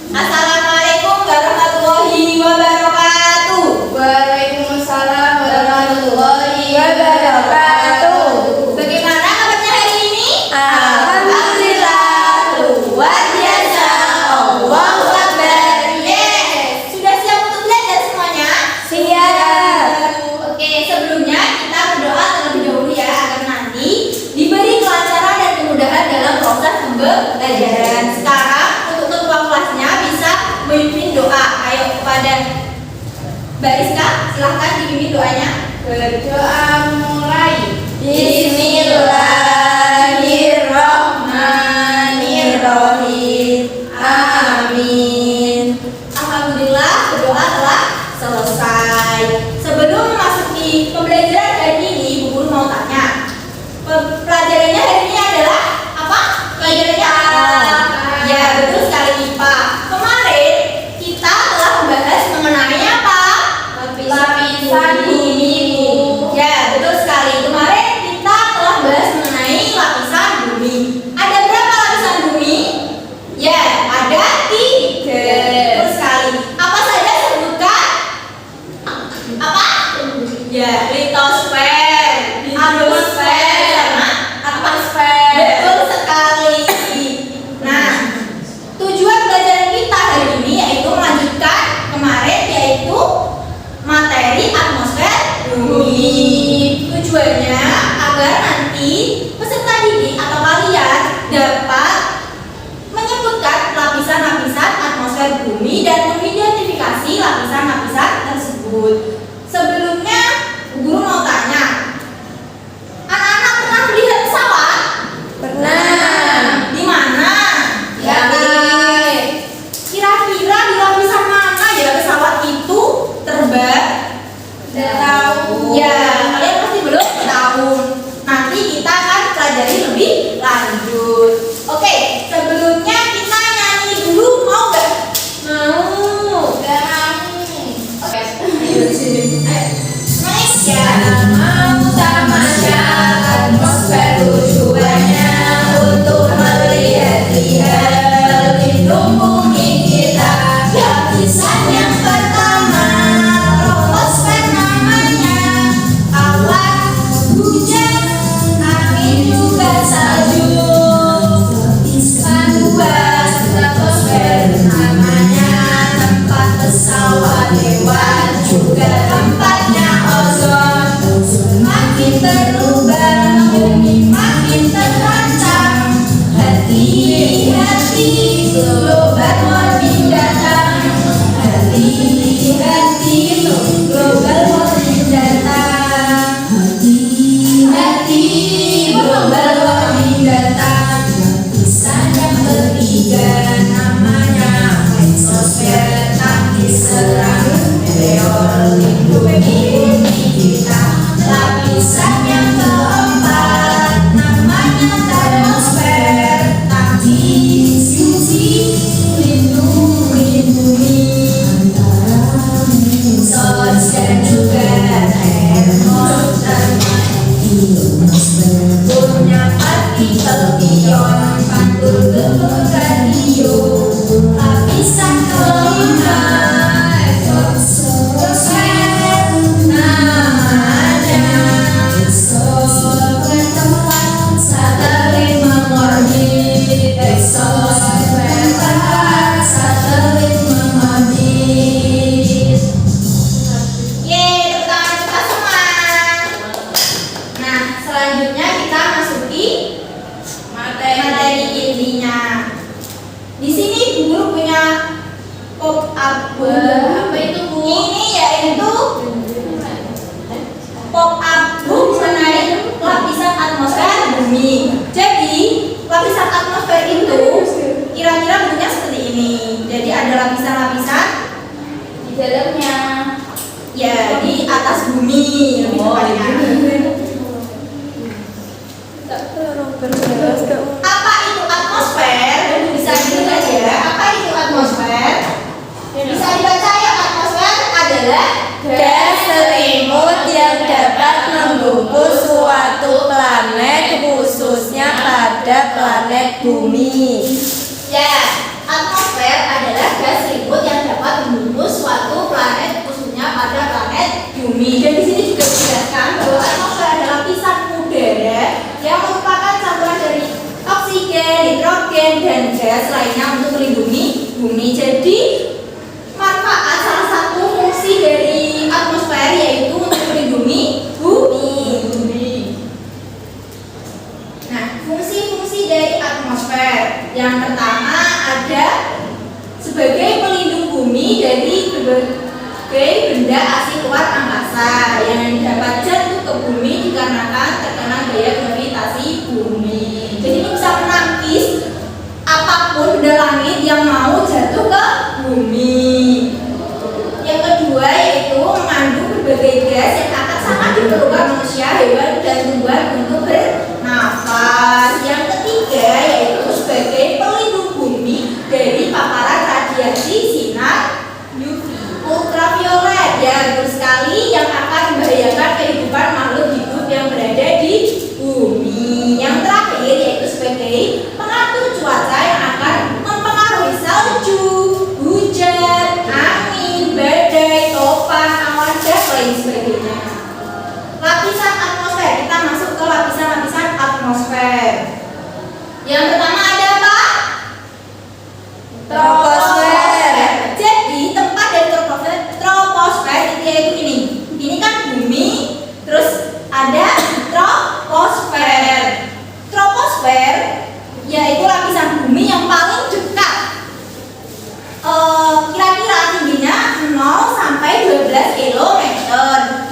Assalamualaikum warahmatullahi wabarakatuh. Waalaikumsalam warahmatullahi wabarakatuh. Bagaimana kabarnya hari ini? Alhamdulillah, luar biasa. Allahu Akbar. Yes. Sudah siap untuk belajar semuanya? Siap. Oke, sebelumnya kita berdoa terlebih dahulu ya agar nanti diberi kelancaran dan kemudahan dalam proses pembelajaran. Sekarang untuk ketua kelasnya bisa memimpin doa. Ayo kepada Mbak Rizka, silahkan dipimpin doanya. Berdoa mulai. Bismillahirrahmanirrahim. Amin. Alhamdulillah, berdoa telah selesai. Sebelum memasuki pembelajaran hari ini, Bu Guru mau tanya, pelajarannya hari ini adalah apa? Pelajarannya apa? Ya, betul sekali, IPA. Kemarin kita telah membahas mengenai apa? Lapisan bumi. Ya, betul sekali. Kemarin kita telah bahas mengenai lapisan bumi. Ada berapa lapisan bumi? Ya, ada 3. Betul sekali. Apa saja sebutkan? Apa? Ya, litosfer, hidrosfer, sama atmosfer. Betul sekali. Nah, tujuan pelajaran kita hari ini yaitu melanjutkan kemarin, yaitu materi atmosfer bumi. Tujuannya agar nanti peserta didik atau kalian dapat menyebutkan lapisan-lapisan atmosfer bumi dan mengidentifikasi lapisan-lapisan tersebut. Sebelumnya, Bu Guru mau tanya, anak-anak pernah melihat pesawat? Pernah. Di mana? Ya. Kira-kira di lapisan mana ya pesawat itu terbang? Tahu. Ya, kalian pasti belum tahu. Nanti kita akan pelajari lebih lanjut. Oke, sebelumnya kita nyanyi dulu, mau nggak? Mau. Oke. Next ya. Mau tamasya atmosfer tujuannya untuk melihat-lihat pelindung bumi kita. Lapisan yang pertama, troposfer namanya. Awan, hujan, angin juga salju. Lapisan dua, stratosfer namanya, tempat pesawat lewat, juga tempatnya ozon. Makin berlubang, bumi makin terancam. Hati-hati, global warming datang. Hati-hati, global warming datang. Hati-hati, global warming datang. Lapisan yang ketiga namanya mesosfer, tangki seram meteor lindungi bumi kita. Lapisan yang keempat namanya termosfer, tangki diskusi lindungi bumi antara mesos dan juga termosfer. Punya partikel ion pantul ke radio. Lapisan kelima exosfer namanya. Exosfer tempat satelit mengorbit. Exosfer tempat satelit mengorbit. Yeay, tepuk tangan kita semua. Nah, selanjutnya kita masuki materi intinya. Di sini Bu Guru punya pop up. Apa itu, Bu? Ini yaitu pop up book mengenai lapisan atmosfer bumi. Jadi, lapisan atmosfer itu kira-kira bentuknya seperti ini. Jadi ada lapisan-lapisan Di dalamnya. ya di atas bumi lebih tepatnya. Apa itu atmosfer? Bisa dilihat ya. Apa itu atmosfer? Bisa dibaca ya, atmosfer adalah Gas selimut yang dapat membungkus suatu planet, khususnya pada planet bumi. ya, atmosfer adalah bumi. Jadi manfaat salah satu fungsi dari atmosfer yaitu untuk melindungi bumi. Nah, fungsi-fungsi dari atmosfer yang pertama ada sebagai pelindung bumi dari berbagai benda asing luar angkasa yang dapat jatuh ke bumi dikarenakan terkena gaya gravitasi bumi. Jadi ini bisa menangkis apapun benda langit yang mau jatuh ke bumi. Yang kedua yaitu mengandung berbagai gas yang akan sangat diperlukan manusia, hewan, dan tumbuhan untuk bernafas. Yang ketiga yaitu sebagai pelindung bumi dari paparan radiasi sinar UV ultraviolet, ya betul sekali, yang akan membahayakan kehidupan makhluk hidup yang berada di bumi. Yang terakhir yaitu sebagai pengatur cuaca yang akan mempengaruhi salju, hujan, angin, badai, topan, awan, dan lain sebagainya. Lapisan atmosfer, kita masuk ke lapisan-lapisan atmosfer. Yang pertama ada apa? Troposfer. Jadi tempat dari troposfer itu yaitu ini. Ini kan bumi, terus ada troposfer. Troposfer yaitu lapisan bumi yang paling dekat. Kira-kira tingginya 0 sampai 12 km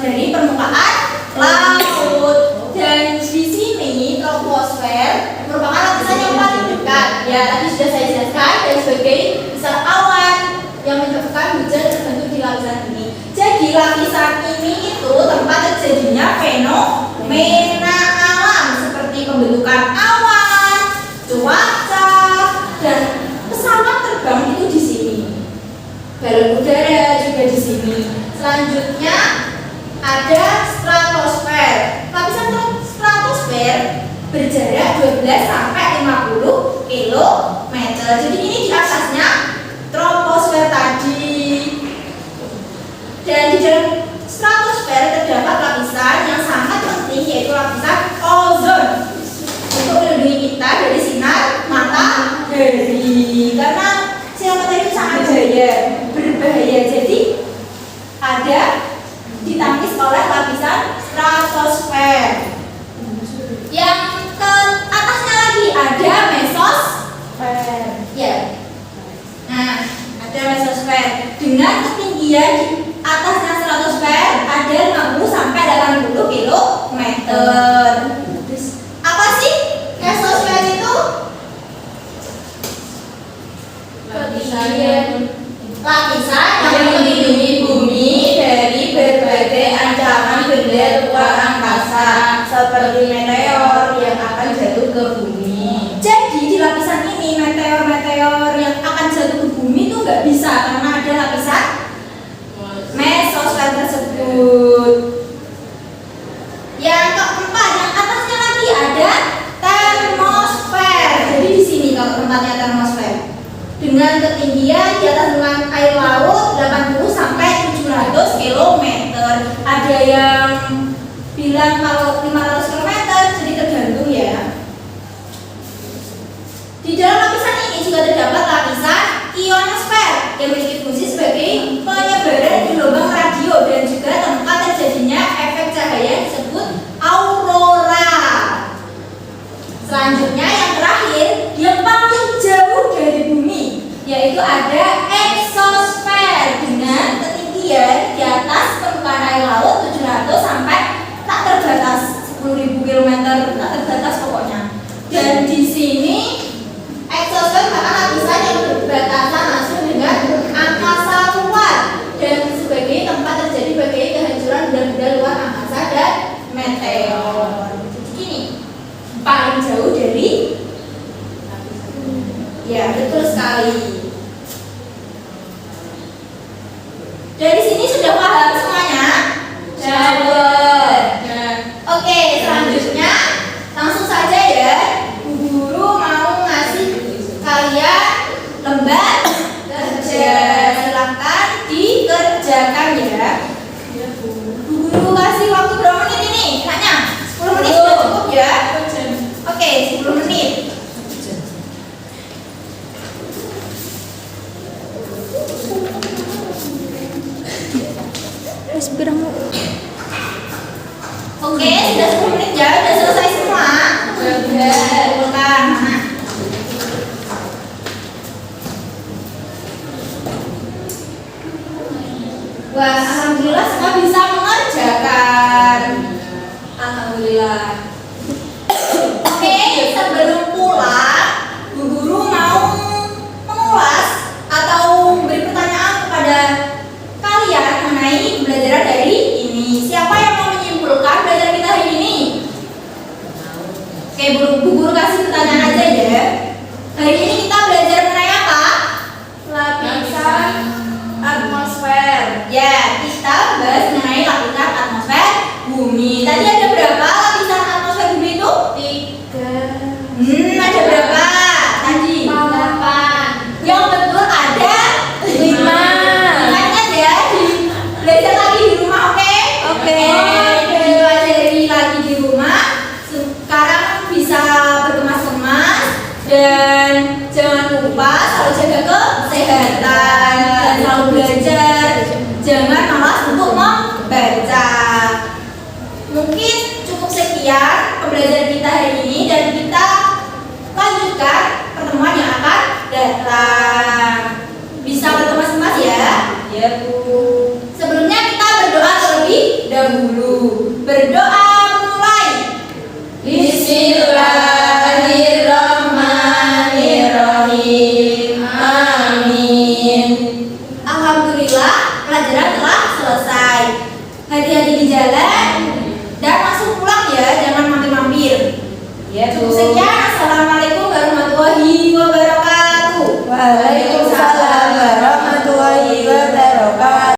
dari permukaan laut. Dan di sini troposfer merupakan lapisan yang paling dekat. Ya, tadi sudah saya jelaskan, dan sebagai besar awan yang menyebabkan hujan terbentuk di lapisan ini. Jadi lapisan ini itu tempat terjadinya fenomena alam seperti pembentukan awan, cuaca, dan pesawat terbang itu di sini. Balon udara juga di sini. Selanjutnya ada stratosfer. Lapisan stratosfer berjarak 12 sampai 50 km. Jadi ini di atasnya troposfer tadi. Dan di dalam stratosfer terdapat lapisan yang sangat penting yaitu lapisan ozon untuk melindungi kita dari sinar matahari. Karena sinar matahari itu sangat berbahaya. Jadi ada ditangkis oleh lapisan stratosfer. Yang ke atasnya lagi ada mesosfer. Ya. Nah, ada mesosfer dengan ketinggian di atasnya stratosfer ada 50 sampai 80 km. Apa sih mesosfer itu? Lapisan yang melindungi bumi dari berbagai ancaman benda luar angkasa seperti meteor yang akan jatuh ke bumi. Jadi di lapisan ini meteor-meteor yang akan jatuh ke bumi itu nggak bisa karena ada lapisan mesosfer tersebut. Yang keempat, yang atasnya lagi ada termosfer. Jadi di sini kalau tempatnya termosfer dengan ketinggian di atas permukaan air laut 80 sampai 700 km. Ada yang bilang kalau 500 km, jadi tergantung ya. Di dalam lapisan ini juga terdapat lapisan ionosfer yang memiliki fungsi sebagai penyebaran gelombang radio dan juga tempat terjadinya efek cahaya yang disebut aurora. Selanjutnya yang terakhir, yang paling jauh dari bumi yaitu ada eksosfer dengan ketinggian di atas permukaan air laut 700 sampai tak terbatas 10.000 km, tak terbatas pokoknya. Dan di sini eksosfer merupakan lapisan yang berbatasan langsung dengan angkasa luar dan sebagai tempat terjadi berbagai kehancuran benda-benda luar angkasa dan meteor. Ini paling jauh dari, ya betul sekali. sepiramu. Oke, sudah 10 menit ya, sudah selesai semua. Kumpulkan, mana? Wah, alhamdulillah semua bisa mengerjakan. Alhamdulillah. Oke, sebelum pulang, Bu Guru mau mengulas atau beri pertanyaan kepada kalian mengenai pembelajaran dari ini. Siapa yang mau menyimpulkan belajar kita hari ini? Oke, Bu Guru kasih pertanyaan aja ya. Hari ini kita belajar mengenai apa? Lapisan atmosfer. Ya, kita bahas mengenai lapisan atmosfer bumi. Tadi ada berapa lapisan atmosfer bumi itu? 3. Ada berapa? Tadi 8. yang betul ada 5. Ingat ya, belajar lagi di rumah, oke? Oke. Pelajari lagi di rumah. Sekarang bisa berkemas-kemas dan jangan lupa selalu jaga kesehatan dan selalu belajar. Jangan malas untuk membaca. Mungkin cukup sekian pembelajaran kita hari ini dan kita lanjutkan pertemuan yang akan datang. Bisa berkemas-kemas ya? Ya Bu. Sebelumnya kita berdoa terlebih dahulu. Berdoa mulai. Bismillahirrahmanirrahim. Amin. Alhamdulillah pelajaran telah selesai. Hati-hati di jalan.